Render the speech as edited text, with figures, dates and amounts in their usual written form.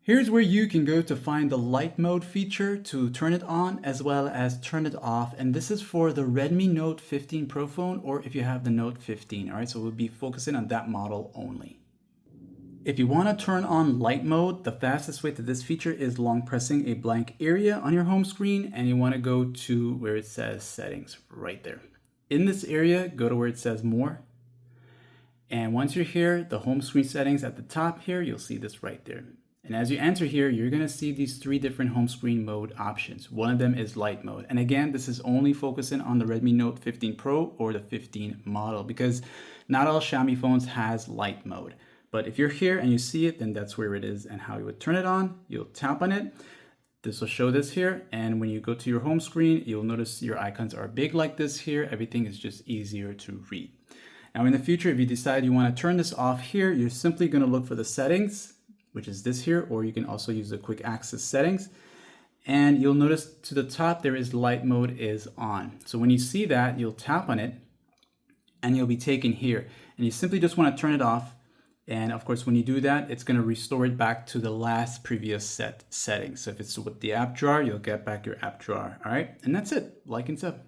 Here's where you can go to find the light mode feature to turn it on as well as turn it off. And this is for the Redmi Note 15 Pro phone, or if you have the Note 15. All right, so we'll be focusing on that model only. If you want to turn on light mode, the fastest way to this feature is long pressing a blank area on your home screen, and you want to go to where it says settings right there. In this area, go to where it says more. And once you're here, the home screen settings at the top here, you'll see this right there. And as you enter here, you're going to see these three different home screen mode options. One of them is light mode. And again, this is only focusing on the Redmi Note 15 Pro or the 15 model, because not all Xiaomi phones has light mode. But if you're here and you see it, then that's where it is and how you would turn it on. You'll tap on it. This will show this here. And when you go to your home screen, you'll notice your icons are big like this here. Everything is just easier to read. Now in the future, if you decide you want to turn this off here, you're simply going to look for the settings, which is this here, or you can also use the quick access settings. And you'll notice to the top, there is light mode is on. So when you see that, you'll tap on it and you'll be taken here. And you simply just want to turn it off. And of course, when you do that, it's going to restore it back to the last previous set settings. So if it's with the app drawer, you'll get back your app drawer. All right. And that's it. Like and sub.